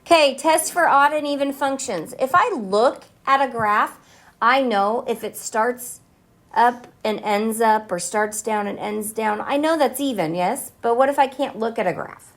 Okay, test for odd and even functions. If I look at a graph, I know if it starts up and ends up or starts down and ends down. I know that's even, yes? But what if I can't look at a graph?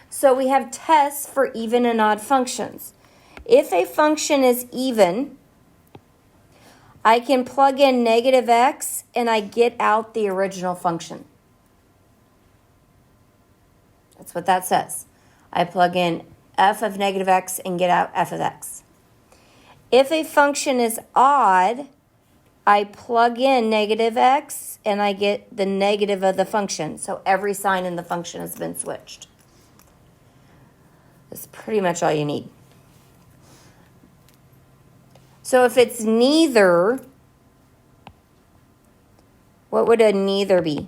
So we have tests for even and odd functions. If a function is even, I can plug in negative x and I get out the original function. That's what that says. I plug in f of negative x and get out f of x. If a function is odd, I plug in negative x and I get the negative of the function. So every sign in the function has been switched. That's pretty much all you need. So if it's neither, what would a neither be?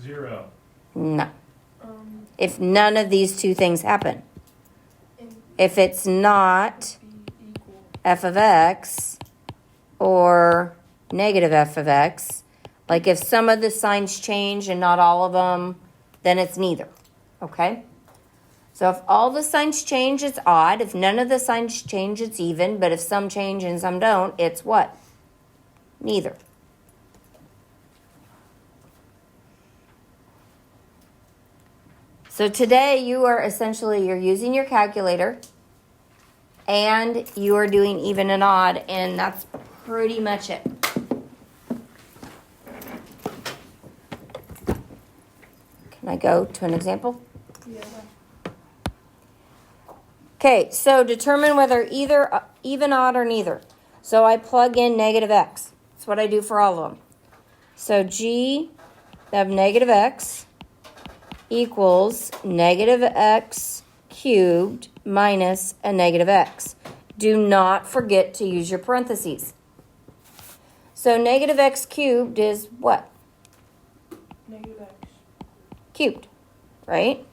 0. No. If none of these two things happen. If it's not f of x or negative f of x, like if some of the signs change and not all of them, then it's neither. Okay? So if all the signs change, it's odd. If none of the signs change, it's even. But if some change and some don't, it's what? Neither. So today you're using your calculator and you are doing even and odd, and that's pretty much it. Can I go to an example? Yeah. Okay, so determine whether either even, odd, or neither. So I plug in negative x. That's what I do for all of them. So g of negative x equals negative x cubed minus a negative x. Do not forget to use your parentheses. So negative x cubed is what? Negative x. Cubed, right?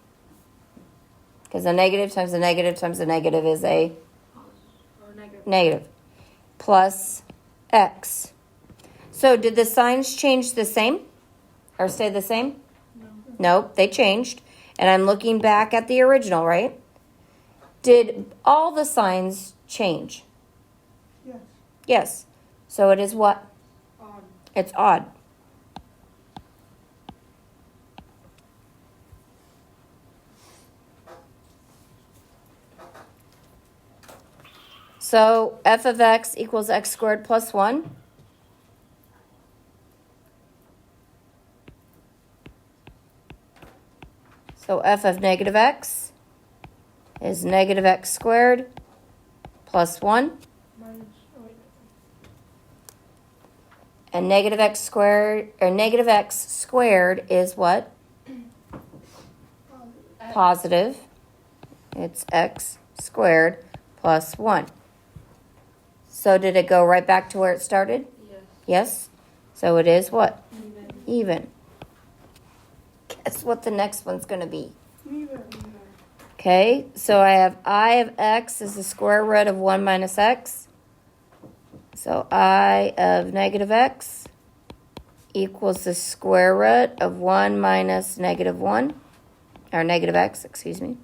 Because a negative times a negative times a negative is a negative. Plus x. So did the signs change the same? Or stay the same? No. Nope, they changed. And I'm looking back at the original, right? Did all the signs change? Yes. Yes. So it is what? Odd. It's odd. So f of x equals x squared plus 1. So f of negative x is negative x squared plus 1. Minus, And negative x squared is what? Positive. It's x squared plus 1. So did it go right back to where it started? Yes. Yes. So it is what? Even. Even. Guess what the next one's going to be? Even. Okay, so I have I of x is the square root of 1 minus x. So I of negative x equals the square root of 1 minus negative 1, or negative x, excuse me,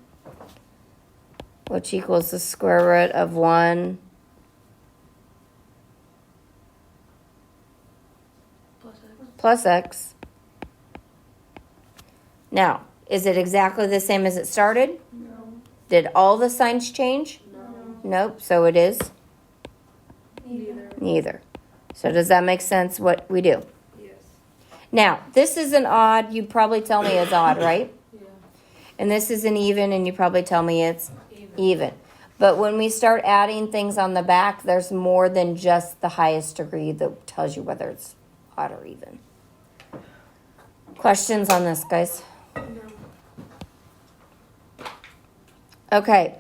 which equals the square root of 1 plus x. Now, is it exactly the same as it started? No. Did all the signs change? No. Nope, so it is Neither. neither. So does that make sense what we do? Yes. Now, this is an odd, you probably tell me it's odd, right? Yeah. And this is an even, and you probably tell me it's even. But when we start adding things on the back, there's more than just the highest degree that tells you whether it's odd or even. Questions on this, guys? No. Okay.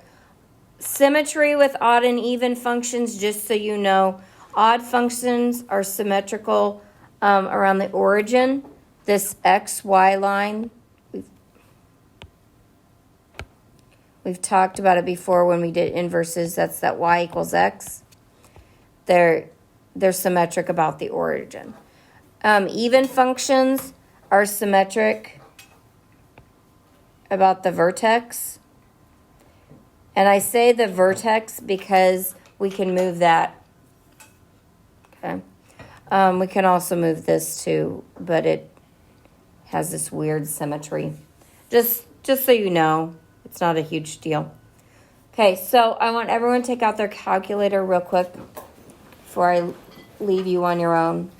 Symmetry with odd and even functions, just so you know. Odd functions are symmetrical around the origin. This XY line, we've talked about it before when we did inverses. That's that y equals x. They're symmetric about the origin. Even functions are symmetric about the vertex. And I say the vertex because we can move that. Okay. We can also move this too, but it has this weird symmetry. Just so you know, it's not a huge deal. Okay, so I want everyone to take out their calculator real quick before I leave you on your own.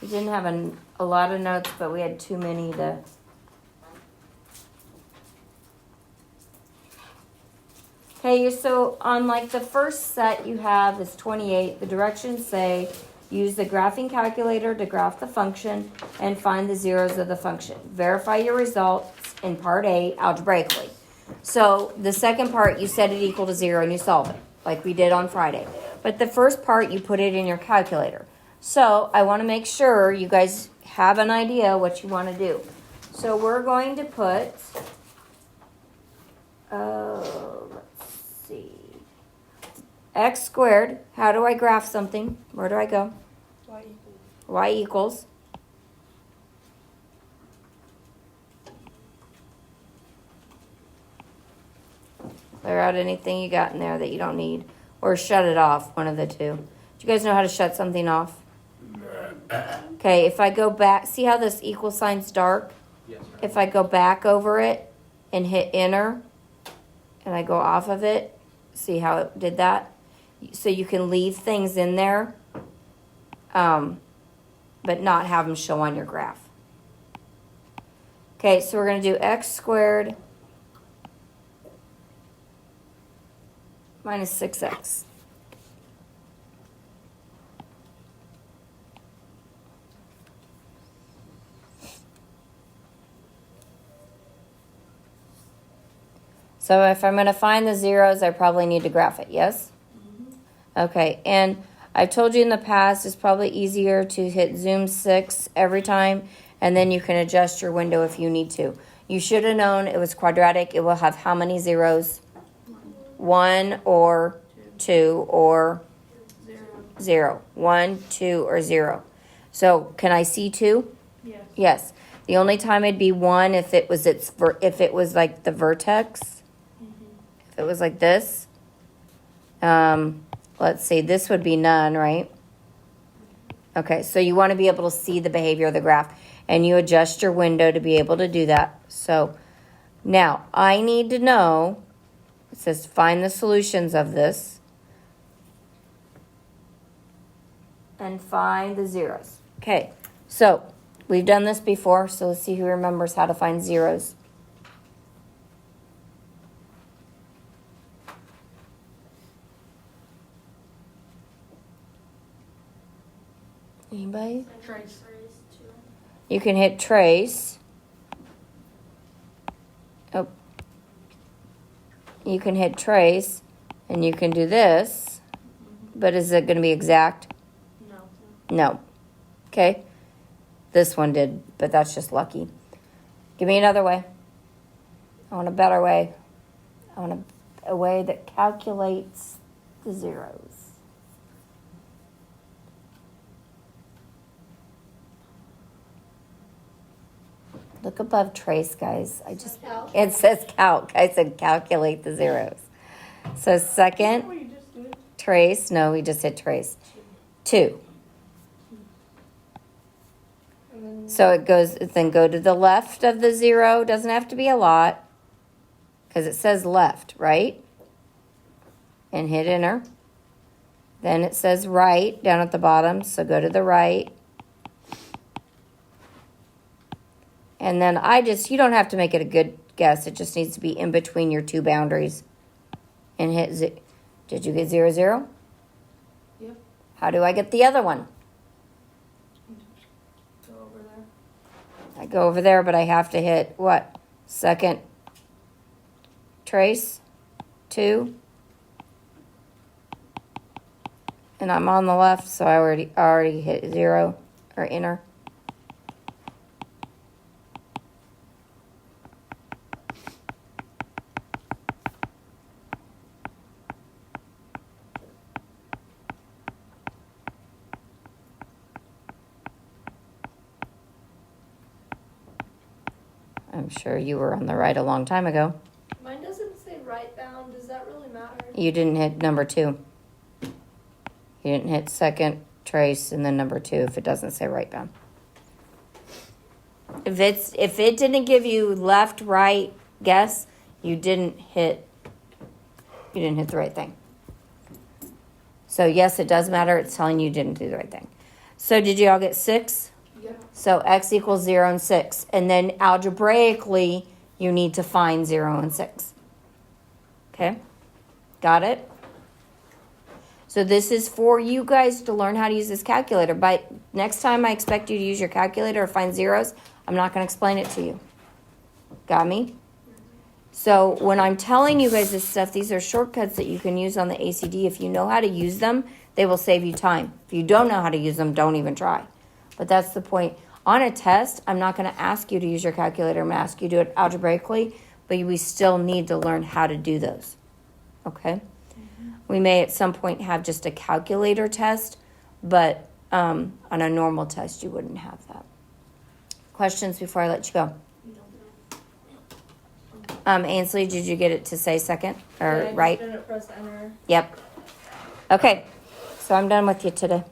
We didn't have a lot of notes, but we had too many to... Okay, so on like the first set you have is 28. The directions say use the graphing calculator to graph the function and find the zeros of the function. Verify your results in part A algebraically. So the second part, you set it equal to 0 and you solve it, like we did on Friday. But the first part, you put it in your calculator. So I want to make sure you guys have an idea what you want to do. So we're going to put, let's see, x squared. How do I graph something? Where do I go? Y equals. Y equals. Clear out anything you got in there that you don't need. Or shut it off, one of the two. Do you guys know how to shut something off? Okay, if I go back, see how this equal sign's dark? Yes. If I go back over it and hit enter, and I go off of it, see how it did that? So you can leave things in there, but not have them show on your graph. Okay, so we're going to do x squared minus 6x. So if I'm going to find the zeros, I probably need to graph it, yes? Okay, and I've told you in the past, it's probably easier to hit zoom 6 every time, and then you can adjust your window if you need to. You should have known it was quadratic. It will have how many zeros? 1 or 2 or 0. 1, 2, or 0. So can I see 2? Yes. Yes. The only time it'd be 1 if it was if it was like the vertex. If it was like this. Let's see, this would be none, right? Okay, so you want to be able to see the behavior of the graph, and you adjust your window to be able to do that. So now I need to know, it says find the solutions of this and find the zeros. Okay, so we've done this before, so let's see who remembers how to find zeros. Anybody? Trace. You can hit trace. Oh. You can hit trace, and you can do this. But is it going to be exact? No. No. Okay. This one did, but that's just lucky. Give me another way. I want a better way. I want a way that calculates the zeros. Look above trace, guys. It says calc. I said calculate the zeros. So second, What you just did? trace. No, we just hit trace. 2. And then So it goes, then go to the left of the 0. Doesn't have to be a lot because it says left, right? And hit enter. Then it says right down at the bottom. So go to the right. And then you don't have to make it a good guess. It just needs to be in between your two boundaries. And hit Did you get 0, 0? Yep. How do I get the other one? Go over there. I go over there, but I have to hit what? Second trace, 2. And I'm on the left, so I already hit 0 or enter. I'm sure you were on the right a long time ago. Mine doesn't say right bound. Does that really matter? You didn't hit number 2. You didn't hit second trace and then number 2 if it doesn't say right bound. If it didn't give you left, right, guess, you didn't hit the right thing. So yes, it does matter. It's telling you didn't do the right thing. So did you all get 6? Yeah. So x equals 0 and 6. And then algebraically, you need to find 0 and 6. Okay? Got it? So this is for you guys to learn how to use this calculator. But next time I expect you to use your calculator or find zeros, I'm not going to explain it to you. Got me? So when I'm telling you guys this stuff, these are shortcuts that you can use on the ACD. If you know how to use them, they will save you time. If you don't know how to use them, don't even try. But that's the point. On a test, I'm not going to ask you to use your calculator. I'm going to ask you to do it algebraically, but we still need to learn how to do those. Okay? We may at some point have just a calculator test, but on a normal test, you wouldn't have that. Questions before I let you go? Ainsley, did you get it to say second or Yeah, I right? just didn't press enter. Yep. Okay, so I'm done with you today.